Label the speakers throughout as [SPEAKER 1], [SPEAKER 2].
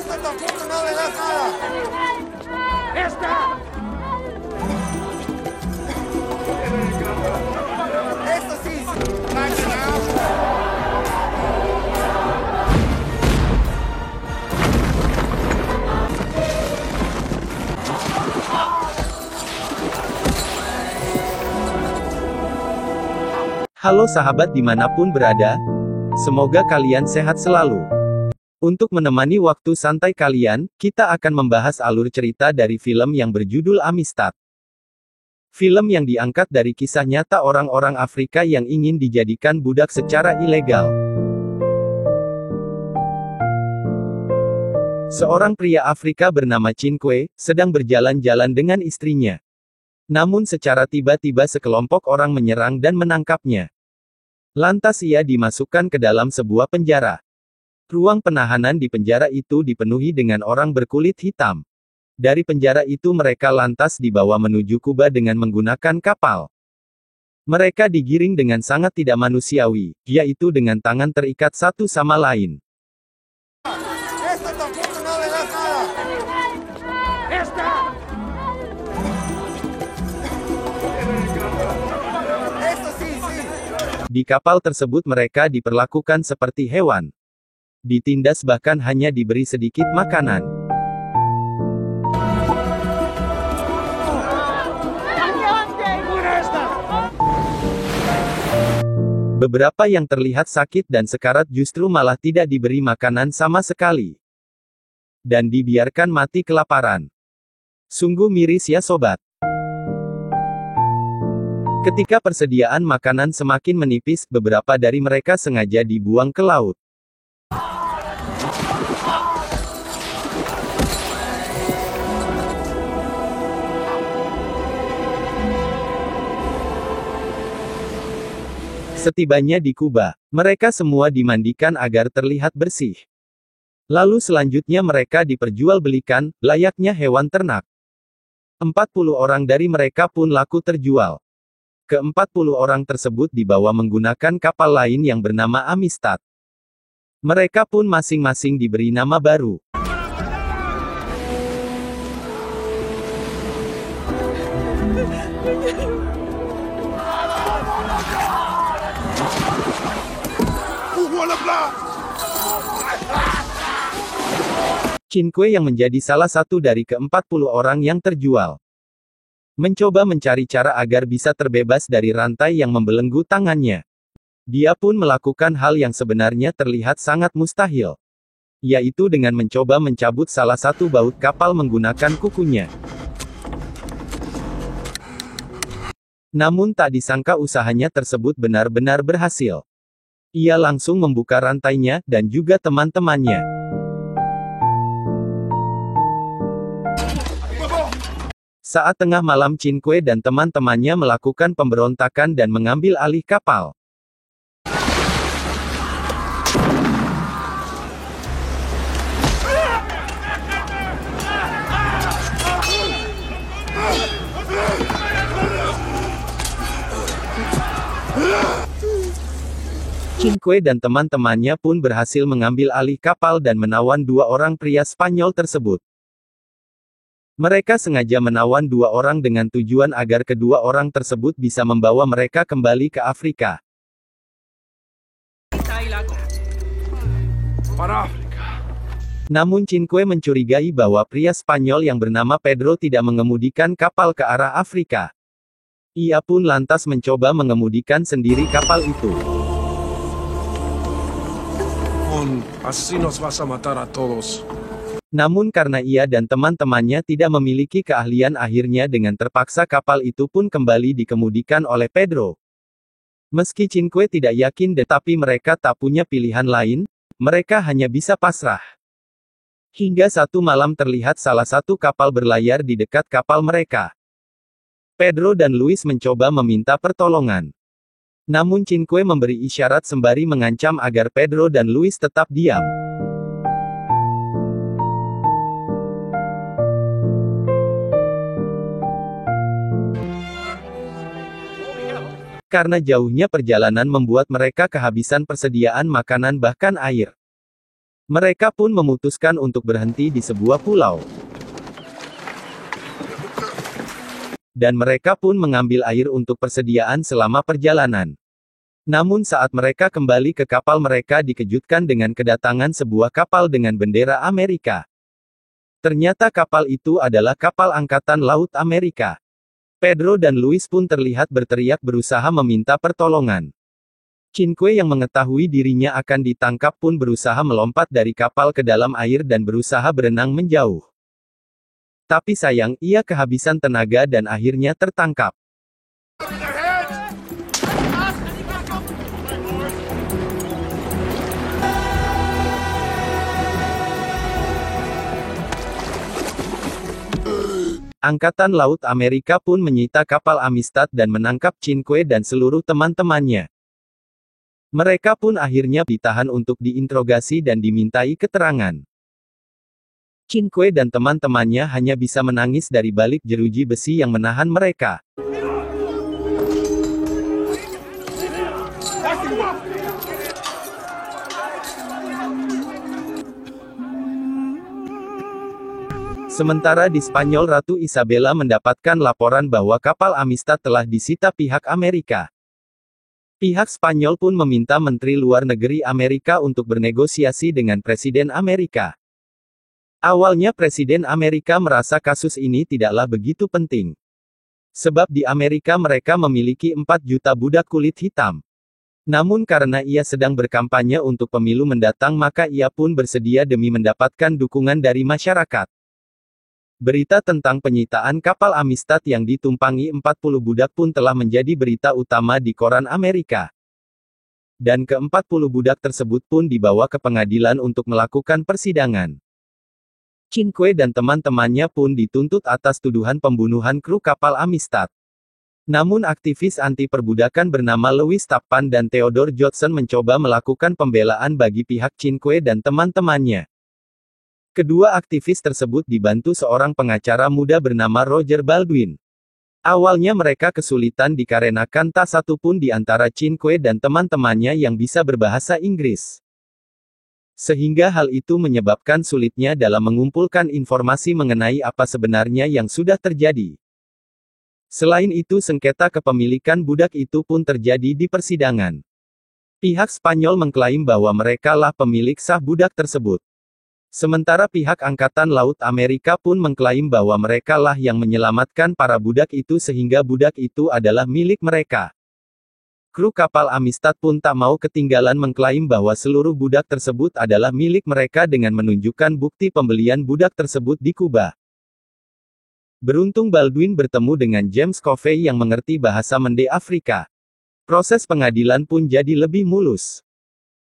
[SPEAKER 1] Esto tampoco no le das nada. ¡Esta! Esto sí. Back it out.
[SPEAKER 2] Halo sahabat dimanapun berada, semoga kalian sehat selalu. Untuk menemani waktu santai kalian, kita akan membahas alur cerita dari film yang berjudul Amistad. Film yang diangkat dari kisah nyata orang-orang Afrika yang ingin dijadikan budak secara ilegal. Seorang pria Afrika bernama Cinque, sedang berjalan-jalan dengan istrinya. Namun secara tiba-tiba sekelompok orang menyerang dan menangkapnya. Lantas ia dimasukkan ke dalam sebuah penjara. Ruang penahanan di penjara itu dipenuhi dengan orang berkulit hitam. Dari penjara itu mereka lantas dibawa menuju Kuba dengan menggunakan kapal. Mereka digiring dengan sangat tidak manusiawi, yaitu dengan tangan terikat satu sama lain.
[SPEAKER 1] Esto tampoco no le das nada. ¡Esta! Esto sí, sí.
[SPEAKER 2] Di kapal tersebut mereka diperlakukan seperti hewan. Ditindas bahkan hanya diberi sedikit makanan. Beberapa yang terlihat sakit dan sekarat justru malah tidak diberi makanan sama sekali. Dan dibiarkan mati kelaparan. Sungguh miris ya sobat. Ketika persediaan makanan semakin menipis, beberapa dari mereka sengaja dibuang ke laut. Setibanya di Kuba, mereka semua dimandikan agar terlihat bersih. Lalu selanjutnya mereka diperjualbelikan, layaknya hewan ternak. 40 orang dari mereka pun laku terjual. Ke-40 orang tersebut dibawa menggunakan kapal lain yang bernama Amistad. Mereka pun masing-masing diberi nama baru. Cinque yang menjadi salah satu dari ke-40 orang yang terjual. Mencoba mencari cara agar bisa terbebas dari rantai yang membelenggu tangannya. Dia pun melakukan hal yang sebenarnya terlihat sangat mustahil. Yaitu dengan mencoba mencabut salah satu baut kapal menggunakan kukunya. Namun tak disangka usahanya tersebut benar-benar berhasil. Ia langsung membuka rantainya, dan juga teman-temannya. Saat tengah malam Cinque dan teman-temannya melakukan pemberontakan dan mengambil alih kapal. Cinque dan teman-temannya pun berhasil mengambil alih kapal dan menawan dua orang pria Spanyol tersebut. Mereka sengaja menawan dua orang dengan tujuan agar kedua orang tersebut bisa membawa mereka kembali ke Afrika. Namun Cinque mencurigai bahwa pria Spanyol yang bernama Pedro tidak mengemudikan kapal ke arah Afrika. Ia pun lantas mencoba mengemudikan sendiri kapal itu.
[SPEAKER 3] Así nos vas a matar a todos.
[SPEAKER 2] Namun karena ia dan teman-temannya tidak memiliki keahlian, akhirnya dengan terpaksa kapal itu pun kembali dikemudikan oleh Pedro. Meski Cinque tidak yakin tetapi mereka tak punya pilihan lain, mereka hanya bisa pasrah. Hingga satu malam terlihat salah satu kapal berlayar di dekat kapal mereka. Pedro dan Luis mencoba meminta pertolongan. Namun Cinque memberi isyarat sembari mengancam agar Pedro dan Luis tetap diam. Karena jauhnya perjalanan membuat mereka kehabisan persediaan makanan bahkan air. Mereka pun memutuskan untuk berhenti di sebuah pulau. Dan mereka pun mengambil air untuk persediaan selama perjalanan. Namun saat mereka kembali ke kapal mereka dikejutkan dengan kedatangan sebuah kapal dengan bendera Amerika. Ternyata kapal itu adalah kapal Angkatan Laut Amerika. Pedro dan Luis pun terlihat berteriak berusaha meminta pertolongan. Cinque yang mengetahui dirinya akan ditangkap pun berusaha melompat dari kapal ke dalam air dan berusaha berenang menjauh. Tapi sayang, ia kehabisan tenaga dan akhirnya tertangkap. Angkatan Laut Amerika pun menyita kapal Amistad dan menangkap Cinque dan seluruh teman-temannya. Mereka pun akhirnya ditahan untuk diinterogasi dan dimintai keterangan. Cinque dan teman-temannya hanya bisa menangis dari balik jeruji besi yang menahan mereka. Sementara di Spanyol, Ratu Isabella mendapatkan laporan bahwa kapal Amistad telah disita pihak Amerika. Pihak Spanyol pun meminta Menteri Luar Negeri Amerika untuk bernegosiasi dengan Presiden Amerika. Awalnya Presiden Amerika merasa kasus ini tidaklah begitu penting. Sebab di Amerika mereka memiliki 4 juta budak kulit hitam. Namun karena ia sedang berkampanye untuk pemilu mendatang maka ia pun bersedia demi mendapatkan dukungan dari masyarakat. Berita tentang penyitaan kapal Amistad yang ditumpangi 40 budak pun telah menjadi berita utama di koran Amerika. Dan ke-40 budak tersebut pun dibawa ke pengadilan untuk melakukan persidangan. Cinque dan teman-temannya pun dituntut atas tuduhan pembunuhan kru kapal Amistad. Namun aktivis anti-perbudakan bernama Lewis Tappan dan Theodore Judson mencoba melakukan pembelaan bagi pihak Cinque dan teman-temannya. Kedua aktivis tersebut dibantu seorang pengacara muda bernama Roger Baldwin. Awalnya mereka kesulitan dikarenakan tak satu pun di antara Cinque dan teman-temannya yang bisa berbahasa Inggris. Sehingga hal itu menyebabkan sulitnya dalam mengumpulkan informasi mengenai apa sebenarnya yang sudah terjadi. Selain itu sengketa kepemilikan budak itu pun terjadi di persidangan. Pihak Spanyol mengklaim bahwa mereka lah pemilik sah budak tersebut. Sementara pihak Angkatan Laut Amerika pun mengklaim bahwa mereka lah yang menyelamatkan para budak itu sehingga budak itu adalah milik mereka. Kru kapal Amistad pun tak mau ketinggalan mengklaim bahwa seluruh budak tersebut adalah milik mereka dengan menunjukkan bukti pembelian budak tersebut di Kuba. Beruntung Baldwin bertemu dengan James Covey yang mengerti bahasa Mende Afrika. Proses pengadilan pun jadi lebih mulus.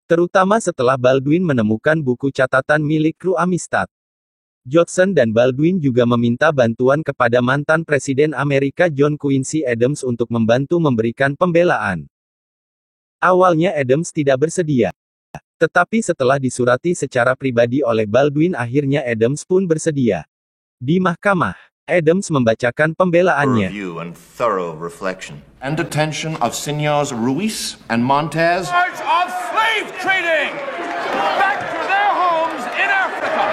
[SPEAKER 2] Terutama setelah Baldwin menemukan buku catatan milik kru Amistad. Judson dan Baldwin juga meminta bantuan kepada mantan Presiden Amerika John Quincy Adams untuk membantu memberikan pembelaan. Awalnya Adams tidak bersedia. Tetapi setelah disurati secara pribadi oleh Baldwin akhirnya Adams pun bersedia. Di mahkamah, Adams membacakan pembelaannya.
[SPEAKER 4] Review and thorough reflection. And detention of Senors Ruiz and Montez.
[SPEAKER 1] Charge of slave trading! Back to their homes in Africa!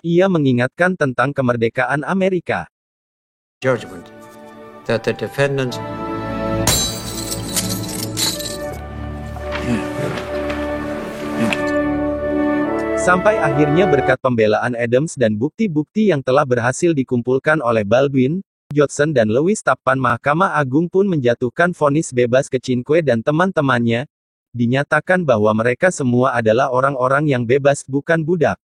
[SPEAKER 2] Ia mengingatkan tentang kemerdekaan Amerika.
[SPEAKER 5] Judgment that the defendants
[SPEAKER 2] Sampai akhirnya berkat pembelaan Adams dan bukti-bukti yang telah berhasil dikumpulkan oleh Baldwin, Judson dan Lewis Tappan, Mahkamah Agung pun menjatuhkan vonis bebas ke Cinque dan teman-temannya. Dinyatakan bahwa mereka semua adalah orang-orang yang bebas bukan budak.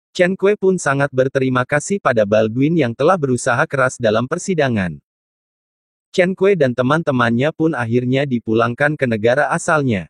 [SPEAKER 2] Cinque pun sangat berterima kasih pada Baldwin yang telah berusaha keras dalam persidangan. Cinque dan teman-temannya pun akhirnya dipulangkan ke negara asalnya.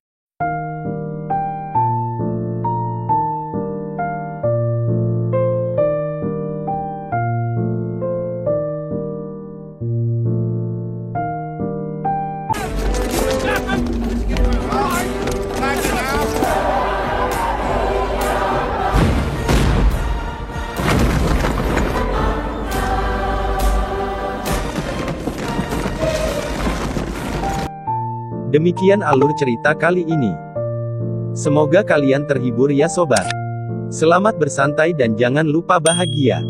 [SPEAKER 2] Demikian alur cerita kali ini. Semoga kalian terhibur ya sobat. Selamat bersantai dan jangan lupa bahagia.